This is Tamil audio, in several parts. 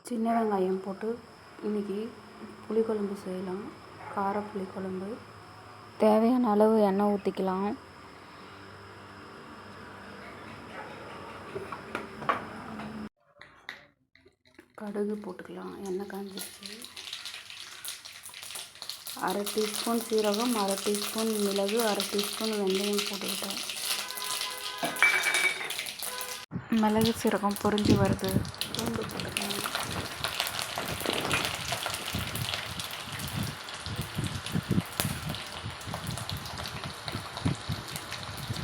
சின்ன வெங்காயம் போட்டு இன்றைக்கி புளிக்குழம்பு செய்யலாம். கார புளிக்குழம்பு. தேவையான அளவு எண்ணெய் ஊற்றிக்கலாம். கடுகு போட்டுக்கலாம். எண்ணெய் காஞ்சிருச்சு. அரை டீஸ்பூன் சீரகம், அரை டீஸ்பூன் மிளகு, அரை டீஸ்பூன் வெந்தயம் போட்டுக்கிட்டேன். மிளகு சீரகம் பொரிஞ்சு வருது. பூண்டு போட்டுக்கலாம்.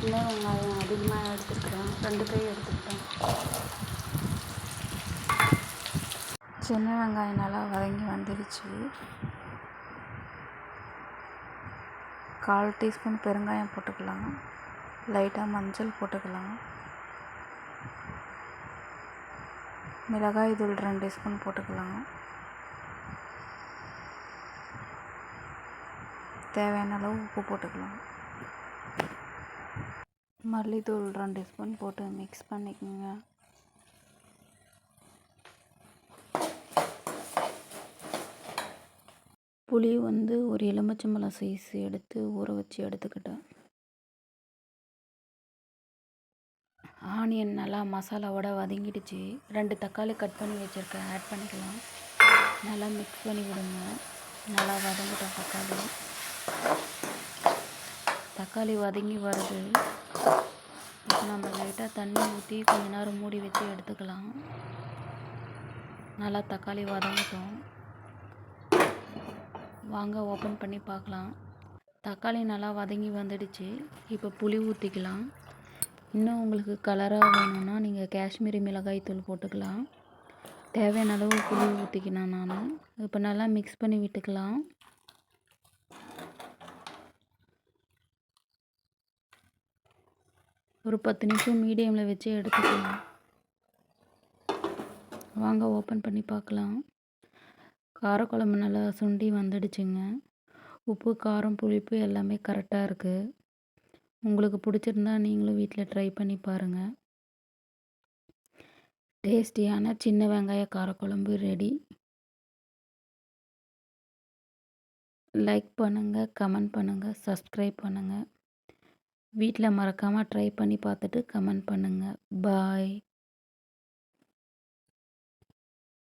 சின்ன வெங்காயம் அதிகமாக எடுத்துக்கிட்டேன். 2 கை எடுத்துக்கிட்டேன். சின்ன வெங்காயம் நல்லா வதங்கி வந்துடுச்சு. 1/4 டீஸ்பூன் பெருங்காயம் போட்டுக்கலாம். லைட்டாக மஞ்சள் போட்டுக்கலாம். மிளகாய் தூள் 2 ஸ்பூன் போட்டுக்கலாம். தேவையான அளவு உப்பு போட்டுக்கலாம். மல்லித்தூள் 2 ஸ்பூன் போட்டு மிக்ஸ் பண்ணிக்கோங்க. புளி ஒரு எலுமிச்சம்பழம் சைஸ் எடுத்து ஊற வச்சு எடுத்துக்கிட்டேன். ஆனியன் நல்லா மசாலாவோட வதங்கிடுச்சு. 2 தக்காளி கட் பண்ணி வச்சுருக்கேன், ஆட் பண்ணிக்கலாம். நல்லா மிக்ஸ் பண்ணி விடுங்க. நல்லா வதங்கிட்டோம். தக்காளி வதங்கி வருது. இப்போ நம்ம லைட்டாக தண்ணி ஊற்றி கொஞ்ச நேரம் மூடி வச்சு எடுத்துக்கலாம். நல்லா தக்காளி வதங்கட்டும். வாங்க ஓப்பன் பண்ணி பார்க்கலாம். தக்காளி நல்லா வதங்கி வந்துடுச்சு. இப்போ புளி ஊற்றிக்கலாம். இன்னும் உங்களுக்கு கலராக வேணும்னா நீங்கள் காஷ்மீரி மிளகாய் தூள் போட்டுக்கலாம். தேவையான அளவு புளி ஊற்றிக்கினேன் நான். இப்போ நல்லா மிக்ஸ் பண்ணி விட்டுக்கலாம். ஒரு 10 நிமிஷம் மீடியமில் வச்சு எடுத்துக்கலாம். வாங்க ஓப்பன் பண்ணி பார்க்கலாம். காரக்குழம்பு நல்லா சுண்டி வந்துடுச்சுங்க. உப்பு, காரம், புளிப்பு எல்லாமே கரெக்டாக இருக்குது. உங்களுக்கு பிடிச்சிருந்தா நீங்களும் வீட்டில் ட்ரை பண்ணி பாருங்கள். டேஸ்டியான சின்ன வெங்காய காரக்குழம்பு ரெடி. லைக் பண்ணுங்கள், கமெண்ட் பண்ணுங்கள், சப்ஸ்கிரைப் பண்ணுங்கள். வீட்டில் மறக்காமல் ட்ரை பண்ணி பார்த்துட்டு கமெண்ட் பண்ணுங்கள். பாய்.